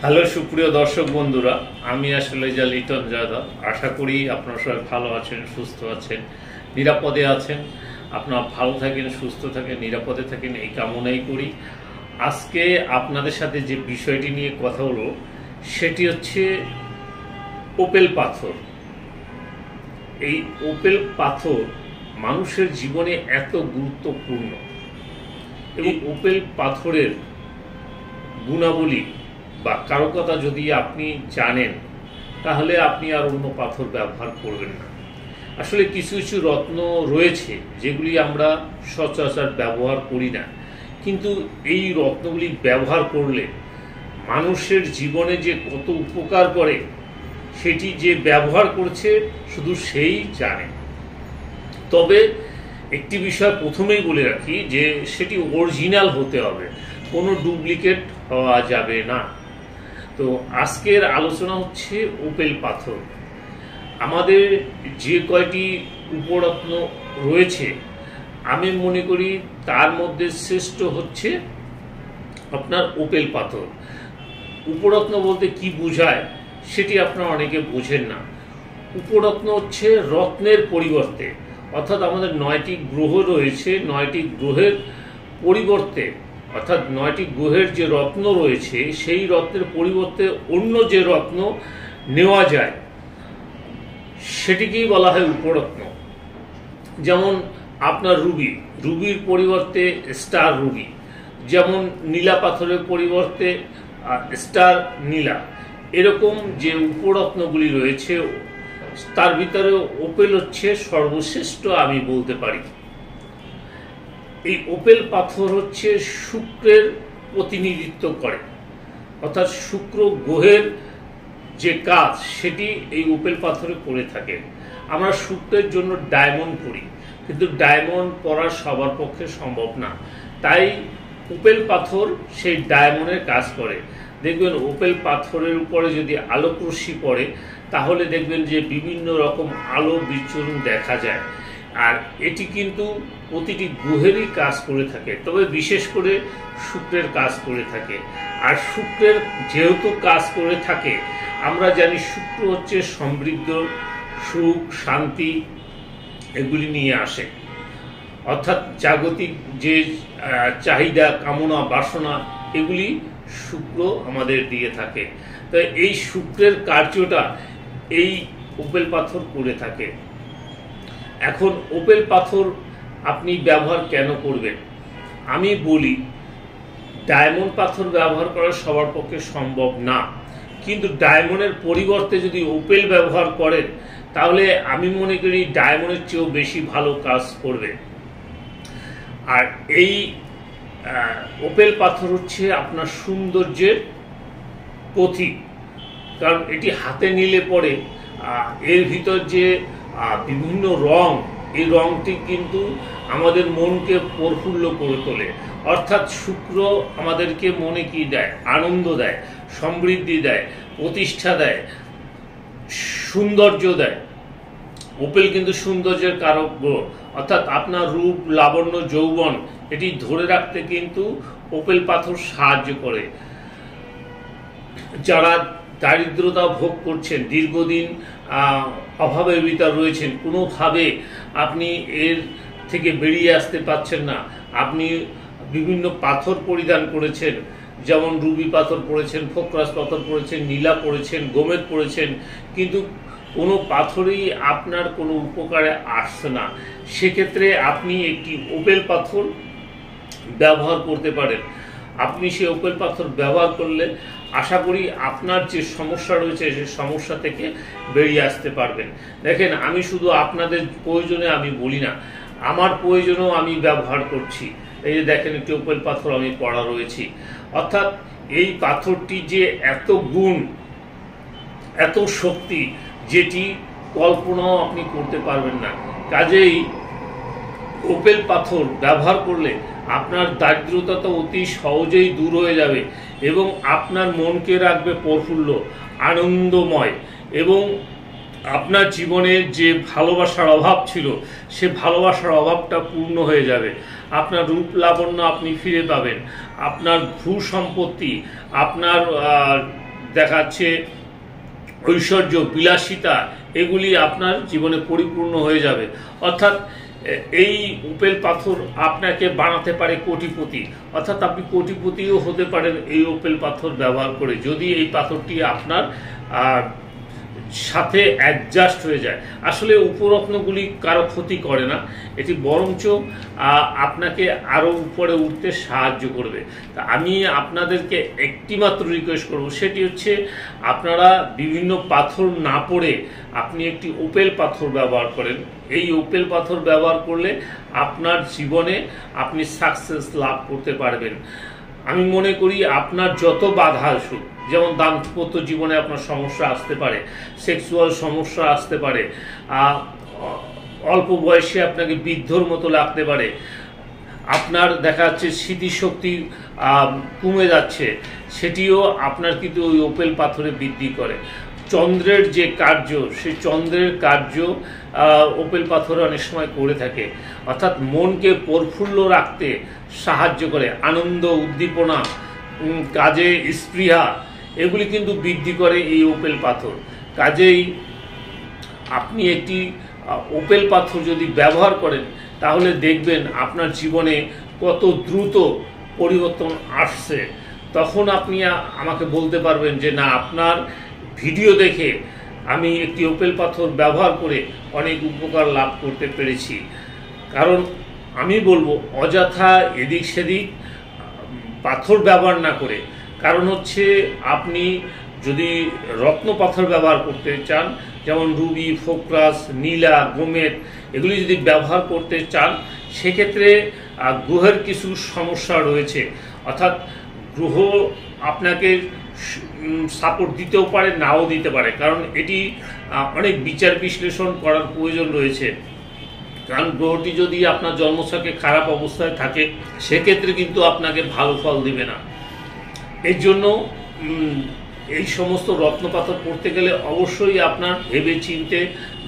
Hello সুপ্রিয় দর্শক বন্ধুরা, আমি আসলে যা লিটন যাদব। আশা করি আপনারা সবাই ভালো আছেন, সুস্থ আছেন, নিরাপদে আছেন। আপনারা ভালো থাকেন, সুস্থ থাকেন, নিরাপদে থাকেন, এই কামনাই করি। আজকে আপনাদের সাথে যে বিষয়টি নিয়ে কথা হলো সেটি হচ্ছে ওপেল পাথর। এই ওপেল পাথর মানুষের জীবনে এত গুরুত্বপূর্ণ এবং ওপেল পাথরের গুণাবলী বা কারো কথা যদি আপনি জানেন তাহলে আপনি আর অন্য পাথর ব্যবহার করবেন না। আসলে কিছু কিছু রত্ন রয়েছে যেগুলি আমরা সচরাচর ব্যবহার করি না, কিন্তু এই রত্নগুলি ব্যবহার করলে মানুষের জীবনে যে কত উপকার করে সেটি যে ব্যবহার করছে শুধু সেই জানে। তবে একটি বিষয় প্রথমেই বলে রাখি যে সেটি অরিজিনাল হতে হবে, কোনো ডুপ্লিকেট হওয়া যাবে না। তো আজকের আলোচনা হচ্ছে ওপেল পাথর। আমাদের যে কয়টি উপরত্ন রয়েছে আমি মনে করি তার মধ্যে শ্রেষ্ঠ হচ্ছে আপনার ওপেল পাথর। উপরত্ন বলতে কি বোঝায় সেটি আপনারা অনেকে বোঝেন না। উপরত্ন হচ্ছে রত্নের পরিবর্তে, অর্থাৎ আমাদের 9টি গ্রহ রয়েছে, 9টি গ্রহের পরিবর্তে, অর্থাৎ 9টি গ্রহের যে রত্ন রয়েছে সেই রত্নের পরিবর্তে অন্য যে রত্ন নেওয়া যায় সেটিকেই বলা হয় উপরত্ন। যেমন আপনার রুবির পরিবর্তে স্টার রুবি, যেমন নীলা পাথরের পরিবর্তে স্টার নীলা। এরকম যে উপরত্নগুলি রয়েছে তার ভিতরে ওপেল হচ্ছে সর্বশ্রেষ্ঠ আমি বলতে পারি। এই ওপেল পাথর হচ্ছে শুক্রের প্রতিনিধিত্ব করে, অর্থাৎ শুক্র গ্রহের যে কাজ সেটি এই ওপেল পাথরে করে থাকে। আমরা শুক্রের জন্য ডায়মন্ড পরি, কিন্তু ডায়মন্ড পরা সবার পক্ষে সম্ভব না, তাই ওপেল পাথর সেই ডায়মন্ডের কাজ করে। দেখবেন ওপেল পাথরের উপরে যদি আলোক রশ্মি পড়ে তাহলে দেখবেন যে বিভিন্ন রকম আলো বিচরণ দেখা যায়। আর এটি কিন্তু প্রতিটি গ্রহেরই কাজ করে থাকে, তবে বিশেষ করে শুক্রের কাজ করে থাকে। আর শুক্রের যেহেতু কাজ করে থাকে, আমরা জানি শুক্র হচ্ছে সমৃদ্ধ, সুখ, শান্তি এগুলি নিয়ে আসে, অর্থাৎ জাগতিক যে চাহিদা, কামনা, বাসনা এগুলি শুক্র আমাদের দিয়ে থাকে। তো এই শুক্রের কার্যটা এই ওপেল পাথর করে থাকে। এখন ওপেল পাথর আপনি ব্যবহার কেন করবেন? আমি বলি ডায়মন্ড পাথর ব্যবহার করা সবার পক্ষে সম্ভব না, কিন্তু ডায়মন্ডের পরিবর্তে যদি ওপেল ব্যবহার করেন তাহলে আমি মনে করি ডায়মন্ডের চেয়েও বেশি ভালো কাজ করবে। আর এই ওপেল পাথর হচ্ছে আপনার সৌন্দর্যের প্রতীক, কারণ এটি হাতে নিলে পরে এর ভিতর যে বিভিন্ন রং, এই রংটি কিন্তু আমাদের মনকে প্রফুল্ল করে তোলে। অর্থাৎ শুক্র আমাদেরকে মনে কি দেয়? আনন্দ দেয়, সমৃদ্ধি দেয়, প্রতিষ্ঠা দেয়, সৌন্দর্য দেয়। ওপেল কিন্তু সৌন্দর্যের কারক গ্রহ, অর্থাৎ আপনার রূপ, লাবণ্য, যৌবন এটি ধরে রাখতে কিন্তু ওপেল পাথর সাহায্য করে। যারা দারিদ্রতা ভোগ করছেন, দীর্ঘদিন অভাবের ভিতর রয়েছেন, কোনোভাবে আপনি এর থেকে বেরিয়ে আসতে পারছেন না, আপনি বিভিন্ন পাথর পরিধান করেছেন, যেমন রুবি পাথর পড়েছেন, ফোকরাস পাথর পড়েছেন, নীলা পড়েছেন, গোমেদ পড়েছেন, কিন্তু কোনো পাথরই আপনার কোনো উপকারে আসছে না। সেক্ষেত্রে আপনি একটি ওপেল পাথর ব্যবহার করতে পারেন। আপনি সেই ওপেল পাথর ব্যবহার করলে আশা করি আপনার যে সমস্যা রয়েছে সেই সমস্যা থেকে বেরিয়ে আসতে পারবেন। দেখেন, আমি শুধু আপনাদের প্রয়োজনে আমি বলি না, আমার প্রয়োজনেও আমি ব্যবহার করছি। এই যে দেখেন, একটি ওপেল পাথর আমি পরা রয়েছি। অর্থাৎ এই পাথরটি যে এত গুণ, এত শক্তি, যেটি কল্পনাও আপনি করতে পারবেন না। কাজেই ওপেল পাথর ব্যবহার করলে আপনার দারিদ্রতা তো অতি সহজেই দূর হয়ে যাবে এবং আপনার মনকে রাখবে প্রফুল্ল, আনন্দময়, এবং আপনার জীবনে যে ভালোবাসার অভাব ছিল সে ভালোবাসার অভাবটা পূর্ণ হয়ে যাবে। আপনার রূপ লাবণ্য আপনি ফিরে পাবেন, আপনার ভূ সম্পত্তি, আপনার দেখাচ্ছে ঐশ্বর্য, বিলাসিতা, এগুলি আপনার জীবনে পরিপূর্ণ হয়ে যাবে। অর্থাৎ এই উপেল পাথর আপনাকে বানাতে পারে কোটিপতি, অর্থাৎ আপনি কোটিপতিও হতে পারেন এই উপেল পাথর ব্যবহার করে, যদি এই পাথরটি আপনার সাথে অ্যাডজাস্ট হয়ে যায়। আসলে উপরত্নগুলি কারো ক্ষতি করে না, এটি বরঞ্চ আপনাকে আরও উপরে উঠতে সাহায্য করবে। তা আমি আপনাদেরকে একটি মাত্র রিকোয়েস্ট করব, সেটি হচ্ছে আপনারা বিভিন্ন পাথর না পড়ে আপনি একটি উপেল পাথর ব্যবহার করেন। এই উপেল পাথর ব্যবহার করলে আপনার জীবনে আপনি সাকসেস লাভ করতে পারবেন। আমি মনে করি আপনার যত বাধা আসুক, যেমন দাম্পত্য জীবনে আপনার সমস্যা আসতে পারে, সেক্সুয়াল সমস্যা আসতে পারে, অল্প বয়সে আপনাকে বৃদ্ধর মতো লাগতে পারে, আপনার দেখা যাচ্ছে স্মৃতিশক্তি কমে যাচ্ছে, সেটিও আপনার কিন্তু ওই উপেল পাথরে বৃদ্ধি করে। চন্দ্রের যে কার্য, সেই চন্দ্রের কার্য উপেল পাথরে অনেক সময় করে থাকে, অর্থাৎ মনকে প্রফুল্ল রাখতে সাহায্য করে। আনন্দ, উদ্দীপনা, কাজে স্পৃহা, এগুলি কিন্তু বৃদ্ধি করে এই উপেল পাথর। কাজেই আপনি একটি উপেল পাথর যদি ব্যবহার করেন, তাহলে দেখবেন আপনার জীবনে কত দ্রুত পরিবর্তন আসছে। তখন আপনি আমাকে বলতে পারবেন যে না, আপনার ভিডিও দেখে আমি একটি উপেল পাথর ব্যবহার করে অনেক উপকার লাভ করতে পেরেছি। কারণ আমি বলবো অযথা এদিক সেদিক পাথর ব্যবহার না করে, কারণ হচ্ছে আপনি যদি রত্ন পাথর ব্যবহার করতে চান, যেমন রুবি, ফোকরাস, নীলা, গোমেদ, এগুলি যদি ব্যবহার করতে চান, সেক্ষেত্রে গ্রহের কিছু সমস্যা রয়েছে। অর্থাৎ গ্রহ আপনাকে সাপোর্ট দিতেও পারে, নাও দিতে পারে, কারণ এটি অনেক বিচার বিশ্লেষণ করার প্রয়োজন রয়েছে। কারণ গ্রহটি যদি আপনার জন্মছকে খারাপ অবস্থায় থাকে, সেক্ষেত্রে কিন্তু আপনাকে ভালো ফল দিবে না। এর জন্য এই সমস্ত রত্নপাথর পড়তে গেলে অবশ্যই আপনার ভেবে চিন্তে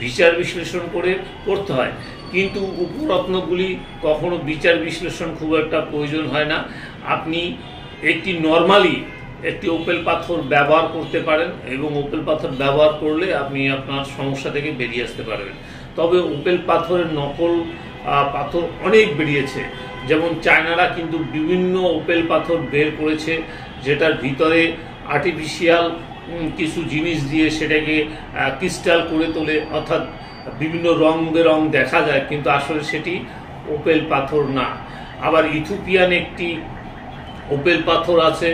বিচার বিশ্লেষণ করে পড়তে হয়। কিন্তু উপরত্নগুলি কখনো বিচার বিশ্লেষণ খুব একটা প্রয়োজন হয় না। আপনি একটি নর্মালি একটি উপেল পাথর ব্যবহার করতে পারেন, এবং উপেল পাথর ব্যবহার করলে আপনি আপনার সমস্যা থেকে বেরিয়ে আসতে পারবেন। তবে উপেল পাথরের নকল পাথর অনেক বেরিয়েছে, যেমন চায়নারা কিন্তু বিভিন্ন উপেল পাথর বের করেছে, যেটার ভিতরে আর্টিফিশিয়াল কিছু জিনিস দিয়ে সেটাকে ক্রিস্টাল করে তোলে, অর্থাৎ বিভিন্ন রং বেরং দেখা যায়, কিন্তু আসলে সেটি উপেল পাথর না। আবার ইথিওপিয়ান একটি উপেল পাথর আছে,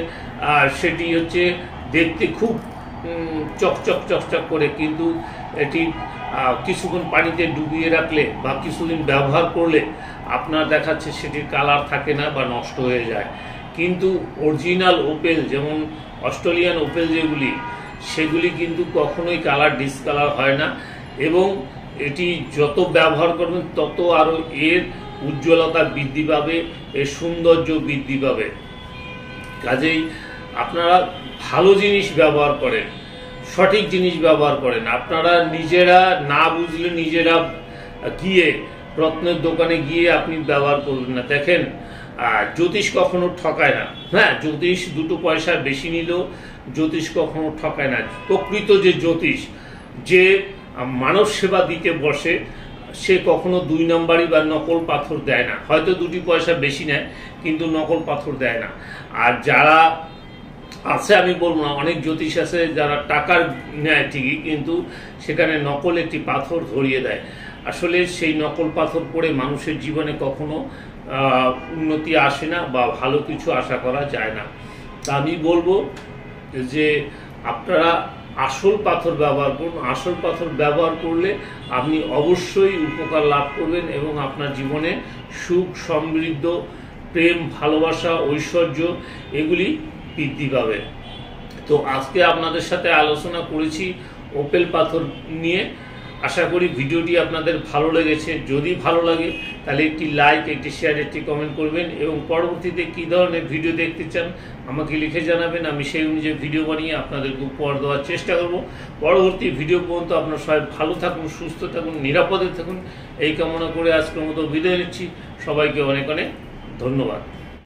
আর সেটি হচ্ছে দেখতে খুব চকচক চকচক করে, কিন্তু এটি কিছুক্ষণ পানিতে ডুবিয়ে রাখলে বা কিছুদিন ব্যবহার করলে আপনার দেখাচ্ছে সেটির কালার থাকে না বা নষ্ট হয়ে যায়। কিন্তু অরিজিনাল ওপেল, যেমন অস্ট্রেলিয়ান ওপেল যেগুলি, সেগুলি কিন্তু কখনোই কালার ডিসকালার হয় না, এবং এটি যত ব্যবহার করবেন তত আরও এর উজ্জ্বলতা বৃদ্ধি পাবে, এর সৌন্দর্য বৃদ্ধি পাবে। কাজেই আপনারা ভালো জিনিস ব্যবহার করেন, সঠিক জিনিস ব্যবহার করেন। আপনারা নিজেরা না বুঝলে নিজেরা গিয়ে রত্নের দোকানে গিয়ে আপনি ব্যবহার করবেন না। দেখেন, জ্যোতিষ কখনো ঠকায় না। হ্যাঁ, জ্যোতিষ দুটো পয়সা বেশি নিলেও জ্যোতিষ কখনো ঠকায় না। প্রকৃত যে জ্যোতিষ, যে মানব সেবা দিতে বসে, সে কখনো দুই নম্বরই বা নকল পাথর দেয় না। হয়তো দুটি পয়সা বেশি নেয়, কিন্তু নকল পাথর দেয় না। আর যারা আছে, আমি বলবো না, অনেক জ্যোতিষ আছে যারা টাকার নেয় ঠিকই, কিন্তু সেখানে নকল একটি পাথর ধরিয়ে দেয়। আসলে সেই নকল পাথর পড়ে মানুষের জীবনে কখনো উন্নতি আসে না বা ভালো কিছু আশা করা যায় না। তা আমি বলবো যে আপনারা আসল পাথর ব্যবহার করুন। আসল পাথর ব্যবহার করলে আপনি অবশ্যই উপকার লাভ করবেন, এবং আপনার জীবনে সুখ, সমৃদ্ধ, প্রেম, ভালোবাসা, ঐশ্বর্য এগুলি বৃদ্ধি পাবে। তো আজকে আপনাদের সাথে আলোচনা করেছি ওপেল পাথর নিয়ে। আশা করি ভিডিওটি আপনাদের ভালো লেগেছে। যদি ভালো লাগে তাহলে একটি লাইক, একটি শেয়ার, একটি কমেন্ট করবেন, এবং পরবর্তীতে কী ধরনের ভিডিও দেখতে চান আমাকে লিখে জানাবেন। আমি সেই অনুযায়ী ভিডিও বানিয়ে আপনাদেরকে উপহার দেওয়ার চেষ্টা করব। পরবর্তী ভিডিও পর্যন্ত আপনারা সবাই ভালো থাকুন, সুস্থ থাকুন, নিরাপদে থাকুন, এই কামনা করে আজকের মতো বিদায় নিচ্ছি। সবাইকে অনেক অনেক ধন্যবাদ।